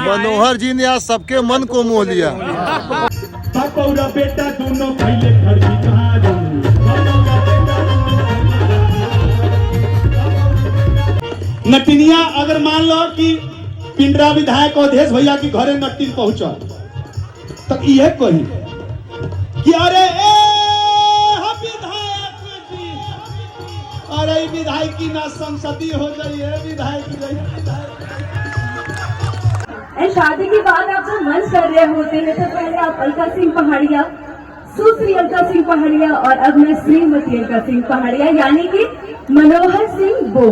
मनोहर जी ने आज सबके मन को मोह लिया। बेटा दोनों पहले घर की नटिनिया अगर मान लो कि पिंडरा विधायक अवधेश भैया की घरे नटिन पहुंचा तो यह कही कि अरे अरे विधायक की ना संसदीय हो जाइए विधायक। शादी के बाद आप जब मंच कर रहे होते हैं तो पहले आप अलका सिंह पहाड़िया, सुश्री अलका सिंह पहाड़िया और अब मैं श्रीमती अलका सिंह पहाड़िया यानी कि मनोहर सिंह बो,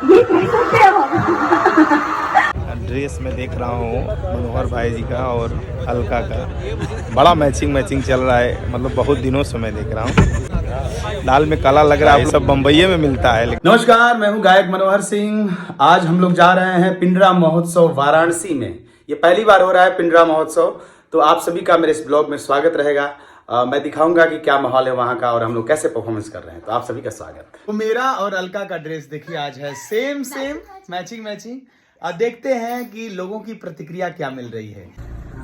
ये कह सकते हो। ड्रेस में देख रहा हूँ मनोहर भाई जी का और अलका का बड़ा मैचिंग चल रहा है। मतलब बहुत दिनों से मैं देख रहा हूँ, दाल में काला लग रहा है। सब बम्बई में मिलता है। नमस्कार, मैं हूँ गायक मनोहर सिंह। आज हम लोग जा रहे हैं पिंडरा महोत्सव वाराणसी में। ये पहली बार हो रहा है पिंडरा महोत्सव, तो आप सभी का मेरे इस ब्लॉग में स्वागत रहेगा। मैं दिखाऊंगा कि क्या माहौल है वहाँ का और हम लोग कैसे परफॉर्मेंस कर रहे हैं। तो आप सभी का स्वागत। तो मेरा और अलका का ड्रेस देखिए आज है सेम मैचिंग। देखते हैं कि लोगों की प्रतिक्रिया क्या मिल रही है।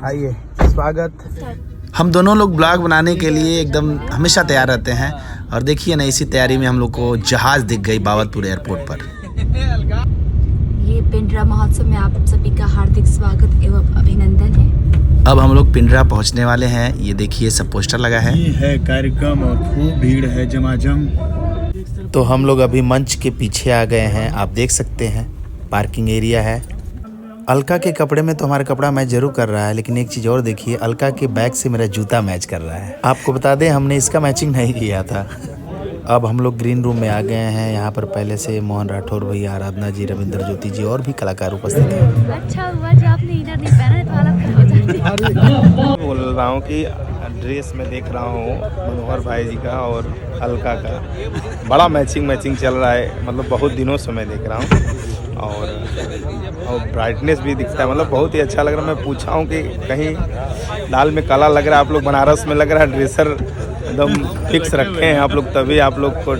आइए, स्वागत। हम दोनों लोग ब्लॉग बनाने के लिए एकदम हमेशा तैयार रहते हैं और देखिए ना, इसी तैयारी में हम लोग को जहाज दिख गई बावतपुर एयरपोर्ट पर। ये पिंडरा महोत्सव में आप सभी का हार्दिक स्वागत एवं अभिनंदन है। अब हम लोग पिंडरा पहुंचने वाले हैं। ये देखिए सब पोस्टर लगा है। ये है कार्यक्रम और खूब भीड़ है जमाजम। तो हम लोग अभी मंच के पीछे आ गए हैं। आप देख सकते हैं पार्किंग एरिया है। अलका के कपड़े में तो हमारा कपड़ा मैच जरूर कर रहा है, लेकिन एक चीज़ और देखिए, अलका के बैग से मेरा जूता मैच कर रहा है। आपको बता दें हमने इसका मैचिंग नहीं किया था। अब हम लोग ग्रीन रूम में आ गए हैं। यहाँ पर पहले से मोहन राठौर भैया, आराधना जी, रविंद्र ज्योति जी और भी कलाकार उपस्थित हैं। अच्छा हुआ जो आपने इधर नहीं पहना तो हालत खराब हो जाती। बोल रहा हूँ कि ड्रेस में देख रहा हूँ मनोहर भाई जी का और अलका का बड़ा मैचिंग चल रहा है। मतलब बहुत दिनों से मैं देख रहा हूँ और ब्राइटनेस भी दिखता है। मतलब बहुत ही अच्छा लग रहा है। मैं पूछा हूँ कि कहीं दाल में काला लग रहा है, आप लोग बनारस में लग रहा है। ड्रेसर एकदम फिक्स रखे हैं आप लोग, तभी आप लोग को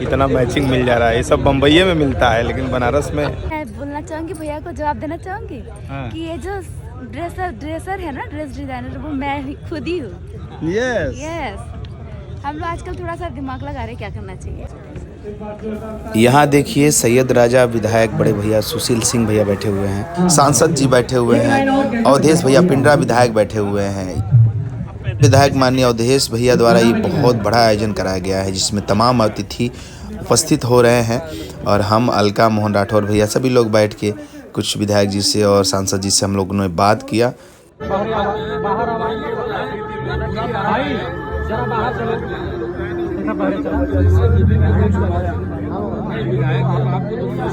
इतना मैचिंग मिल जा रहा है। ये सब बम्बई में मिलता है, लेकिन बनारस में। मैं बोलना चाहूँगी, भैया को जवाब देना चाहूँगी कि ये जो ड्रेसर है ना, ड्रेस डिजाइनर, वो मैं खुद ही हूँ। यस। हम लोग आजकल थोड़ा सा दिमाग लगा रहे क्या करना चाहिए। यहाँ देखिए सैयद राजा विधायक बड़े भैया सुशील सिंह भैया बैठे हुए हैं, सांसद जी बैठे हुए हैं, अवधेश भैया पिंडरा विधायक बैठे हुए हैं। विधायक माननीय अवधेश भैया द्वारा ये बहुत बड़ा आयोजन कराया गया है, जिसमें तमाम अतिथि उपस्थित हो रहे हैं और हम अलका, मोहन राठौर भैया सभी लोग बैठ के कुछ विधायक जी से और सांसद जी से हम लोगों ने बात किया।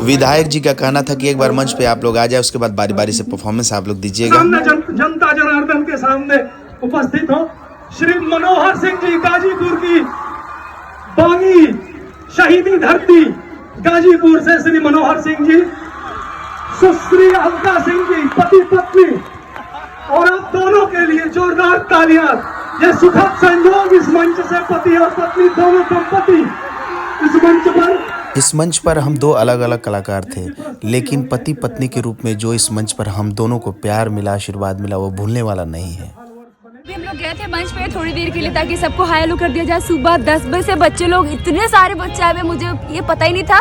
विधायक जी का कहना था कि एक बार मंच पे आप लोग आ जाए, उसके बाद बारी बारी से परफॉर्मेंस आप लोग दीजिएगा। जनता जनार्दन के सामने उपस्थित हो श्री मनोहर सिंह जी, गाजीपुर की बागी शहीदी धरती गाजीपुर से श्री मनोहर सिंह जी, सुश्री अलका सिंह जी, पति पत्नी, और आप दोनों के लिए जोरदार तालियां। ये सुखद संयोग इस मंच से पति और पत्नी दोनों दंपति इस मंच पर हम दो अलग अलग कलाकार थे, लेकिन पति पत्नी के रूप में जो इस मंच पर हम दोनों को प्यार मिला, आशीर्वाद मिला, वो भूलने वाला नहीं है। हम लोग गए थे मंच पे थोड़ी देर के लिए ताकि सबको हाय हेलो कर दिया जाए। सुबह 10 बजे से बच्चे लोग, इतने सारे बच्चे आए हुए, मुझे ये पता ही नहीं था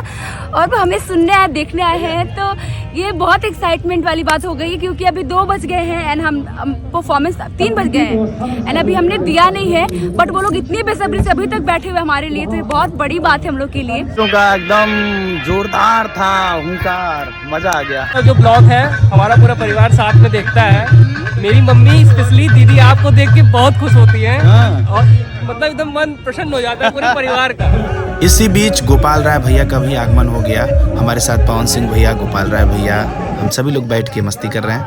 और वो हमें सुनने आए, देखने आए हैं। तो ये बहुत एक्साइटमेंट वाली बात हो गई क्योंकि अभी 2 बज गए हैं एंड हम परफॉर्मेंस 3 बज गए हैं एंड अभी हमने दिया नहीं है, बट वो लोग इतनी बेसब्री से अभी तक बैठे हुए हमारे लिए, तो ये बहुत बड़ी बात है हम लोग के लिए। का एकदम जोरदार था, हुंकार, मजा आ गया। जो ब्लॉग है हमारा पूरा परिवार साथ में देखता है। मेरी मम्मी स्पेशली दीदी आपको देख के बहुत खुश होती है और मतलब एकदम मन प्रसन्न हो जाता है पूरे परिवार का। इसी बीच गोपाल राय भैया का भी आगमन हो गया। हमारे साथ पवन सिंह भैया, गोपाल राय भैया, हम सभी लोग बैठ के मस्ती कर रहे हैं।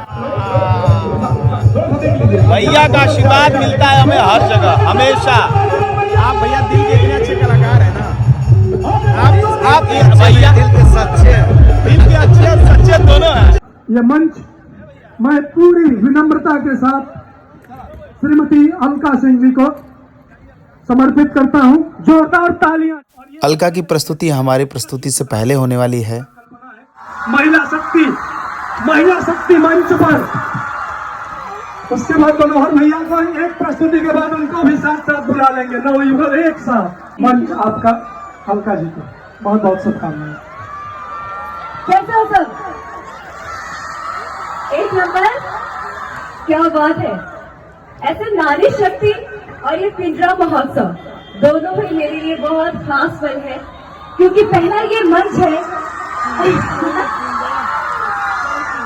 भैया का आशीर्वाद मिलता है हमें हर जगह, हमेशा। आप भैया दिल के इतने अच्छे कलाकार है ना, आप भैया दिल के अच्छे सच्चे दोनों हैं। ये मंच मैं पूरी विनम्रता के साथ श्रीमती अलका सिंह जी को समर्पित करता हूं। जोरदार तालियां। अलका की प्रस्तुति हमारी प्रस्तुति से पहले होने वाली है। महिला शक्ति महिला शक्ति मंच पर। उसके बाद मनोहर भैया को एक प्रस्तुति के बाद उनको भी साथ साथ बुला लेंगे। नवयुगल एक साथ मंच आपका। अलका जी को बहुत बहुत शुभकामनाएं। कैसे हो सब? एक नंबर। क्या बात है। ऐसे नारी शक्ति और ये पिंजरा महोत्सव दोनों ही मेरे लिए बहुत खास पल है, क्योंकि पहला ये मंच है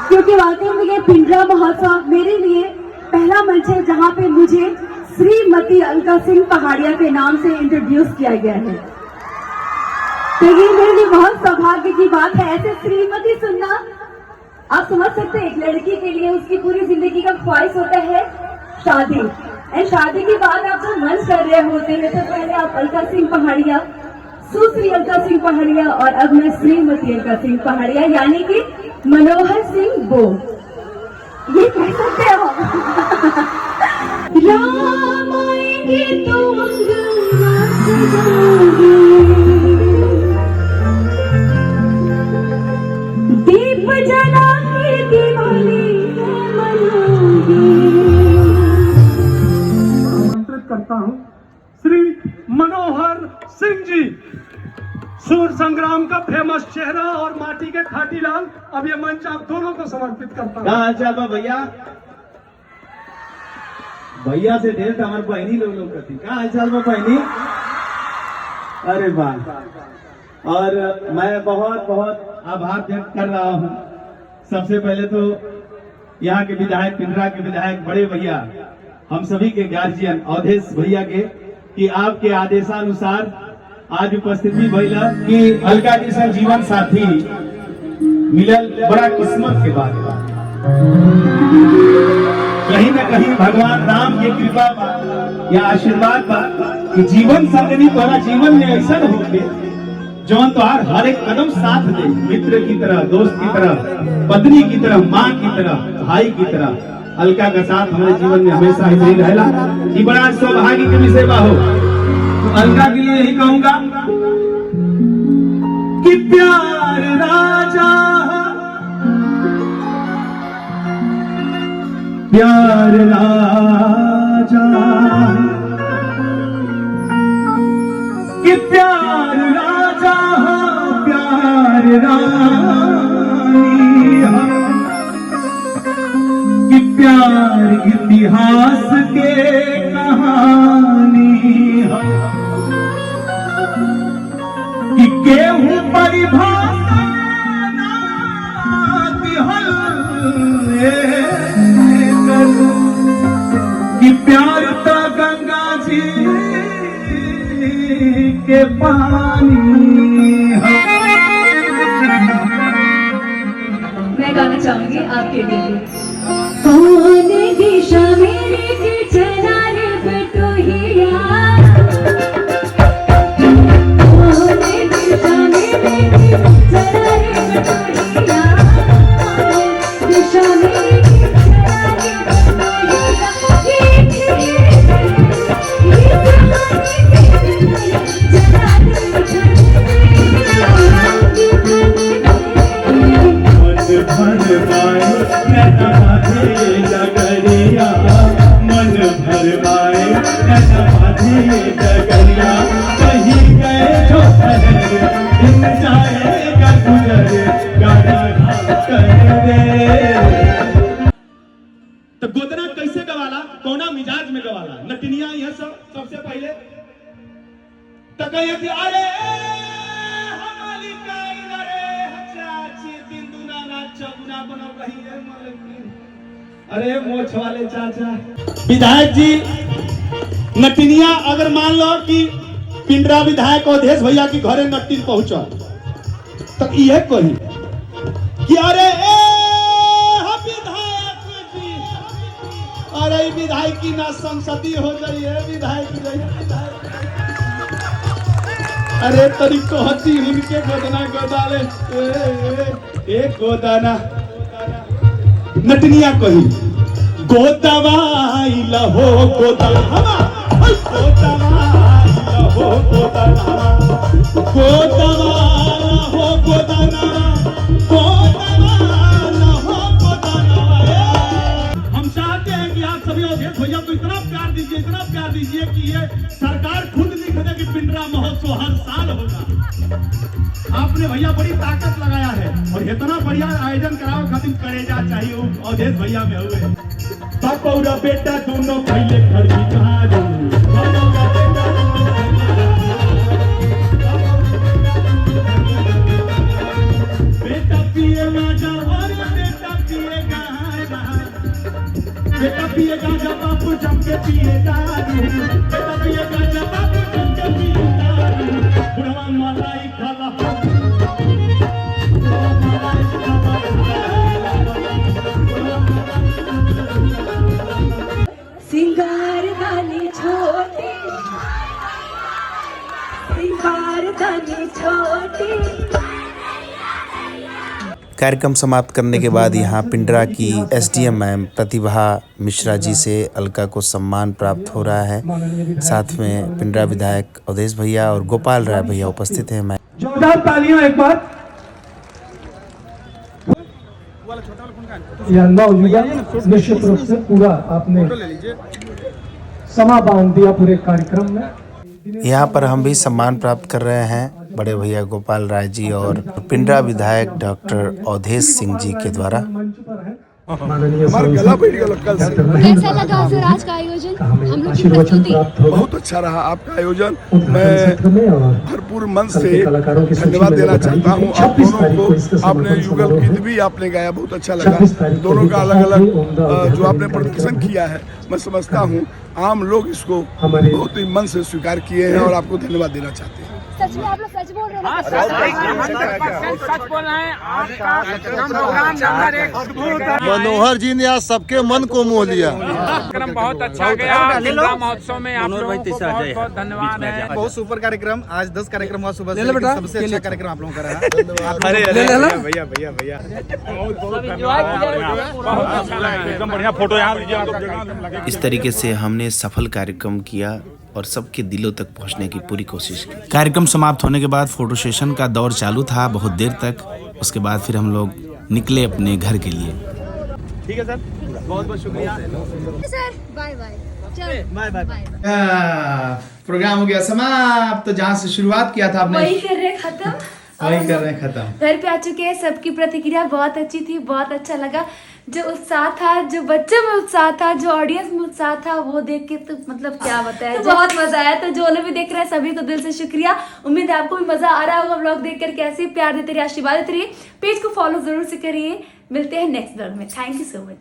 क्योंकि वाकई में ये पिंजरा महोत्सव मेरे लिए पहला मंच है जहां पे मुझे श्रीमती अलका सिंह पहाड़िया के नाम से इंट्रोड्यूस किया गया है। तो ये मेरे लिए बहुत सौभाग्य की बात है। ऐसे श्रीमती सुनना, आप समझ सकते हैं, एक लड़की के लिए उसकी पूरी जिंदगी का ख्वाहिश होता है शादी। एंड शादी की बात आप जब मंच कर रहे होते हैं तो पहले आप अलका सिंह पहाड़िया, सुश्री अलका सिंह पहाड़िया और अब मैं श्रीमती अलका सिंह पहाड़िया यानी कि मनोहर सिंह बो, ये कह सकते हो। राम आएंगे तो अंगना सजाएंगे, दीप जला के दिवाली मनाएंगे। आमंत्रित करता हूं श्री मनोहर सिंह जी, सूर संग्राम का फेमस चेहरा और माटी के खाटीलाल। अब ये मंच आप दोनों को समर्पित करता हूं। क्या हाल चाल बा भैया? भैया से ढेर तो हमारे बहनी लोग करती। क्या हाल चाल बा बहनी? अरे वाह। और मैं बहुत बहुत आभार व्यक्त कर रहा हूँ। सबसे पहले तो यहाँ के विधायक, पिंजरा के विधायक बड़े भैया, हम सभी के गार्जियन अवधेश भैया के, कि आपके आदेशानुसार आज उपस्थिति भइला कि अलका जी से जीवन साथी मिलल बड़ा किस्मत के बात बा। कहीं न कहीं भगवान राम की कृपा बा या आशीर्वाद बा कि जीवन संगनी तोरा जीवन में ऐसा होके जौन तोहार हर एक कदम साथ दे, मित्र की तरह, दोस्त की तरह, पत्नी की तरह, माँ की तरह, भाई की तरह। अलका का साथ हमारे जीवन में हमेशा ही नहीं रहेला। ये बड़ा सौभाग्य की विषय बा हो। तो अलका के लिए यही कहूंगा कि प्यार राजा, प्यार राजा, कि प्यार राजा, प्यार रानी, कि प्यार इतिहास के कहानी, कि केहू परिभाषा कि प्यार तो गंगा जी के पानी। मैं गाना चाहूंगी आपके लिए। कौन दिशा मेरे के चला रे बटोहिया, कौन दिशा मेरे के चला रे बटोहिया, दिशा मेरे के चला रे मन भर पाए डगरिया, कहीं गए जो जाएगा गुजर गाना कर दे। तो गोदना कैसे गवाला, कौना मिजाज में गवाला, नटनिया यह सबसे पहले तो कहे कि अरे हमारी चाची दिन दुना ना चौगुना बनो कहीं है मलकिन। अरे मोछ वाले चाचा विधायक जी, नटनिया अगर मान लो कि पिंडरा विधायक अवधेश भैया की घरे नटिन पहुंचो तो यह कही कि अरे विधायक जी, अरे विधायक की ना संसदी हो गई है, विधायक। अरे तरीको हती उनके गोदना गोदाले एक गोदाना। नटनिया कही गोदवाई लहो गोदावा, गोदवाई लहो गोदावा, गोदवा लहो गोदाना, गोदवा लहो दीजिए कि ये सरकार खुद लिख दे कि पिंडरा महोत्सव हर साल होगा। आपने भैया बड़ी ताकत लगाया है और इतना बढ़िया आयोजन कराओ खातिर करेजा चाहिए वो अवधेश भैया में हुए। बापा और बेटा दोनों पहले खड़ी कहां बेटा पिए माजा और बेटा पिए गाजा, बेटा पिए गाजा बापू जम के पिए दारू, बेटा पिए गाजा बापू जम के पिए दारू, बुढ़वा मलाई खाला सिंगार दानी छोटी, सिंगार दानी छोटी। कार्यक्रम समाप्त करने के बाद यहाँ पिंडरा की एसडीएम मैम प्रतिभा मिश्रा जी से अलका को सम्मान प्राप्त हो रहा है। साथ में पिंडरा विधायक अवधेश भैया और गोपाल राय भैया उपस्थित हैं। जोरदार तालियां एक बार। यह मौजूदा निश्चित रूप से पूरा आपने समा बांध दिया पूरे कार्यक्रम में। यहाँ पर हम भी सम्मान प्राप्त कर रहे हैं बड़े भैया गोपाल राय जी और पिंडरा विधायक डॉक्टर अवधेश सिंह जी के द्वारा। कैसा लगा सर आज का आयोजन? हम लोग की प्रस्तुति बहुत अच्छा रहा आपका आयोजन। मैं भरपूर मन से धन्यवाद देना चाहता हूँ आप दोनों को। आपने युगल गीत भी आपने गाया, बहुत अच्छा लगा। दोनों का अलग अलग जो आपने प्रदर्शन किया है, मैं समझता हूँ आम लोग इसको बहुत ही मन से स्वीकार किए हैं और आपको धन्यवाद देना चाहते हैं। सच में आप लोग सच बोल रहे हैं? सच बोल रहे हैं। आज का प्रोग्राम नंबर 1 मनोहर जी ने आज सबके मन को मोह लिया। कार्यक्रम बहुत अच्छा गया। पिंडरा महोत्सव में आप लोगों को बहुत बहुत धन्यवाद है। बहुत सुपर कार्यक्रम। आज 10 कार्यक्रम हुआ सुबह से, सबसे अच्छा कार्यक्रम आप लोगों का रहा। अरे भैया भैया भैया एकदम बढ़िया फोटो यहाँ लीजिए। इस तरीके से हमने सफल कार्यक्रम किया और सबके दिलों तक पहुंचने की पूरी कोशिश की। कार्यक्रम समाप्त होने के बाद फोटो सेशन का दौर चालू था बहुत देर तक। उसके बाद फिर हम लोग निकले अपने घर के लिए। ठीक है सर, बहुत बहुत शुक्रिया सर। Bye bye. चलो बाय बाय। प्रोग्राम हो गया समाप्त। तो जहाँ से शुरुआत किया था आपने वही कर रहे खत्म, वही कर रहे हैं खत्म। घर पे आ चुके हैं। सबकी प्रतिक्रिया बहुत अच्छी थी, बहुत अच्छा लगा। जो उत्साह था, जो बच्चों में उत्साह था, जो ऑडियंस में उत्साह था, वो देख के तो मतलब क्या बताया, तो बहुत मजा आया। तो जो लोग भी देख रहे हैं सभी को दिल से शुक्रिया। उम्मीद है आपको भी मजा आ रहा होगा व्लॉग देख कर। कैसे प्यार देते रहिए, आशीर्वाद देते रहिए। पेज को फॉलो जरूर से करिए। मिलते हैं नेक्स्ट व्लॉग में। Thank you so much.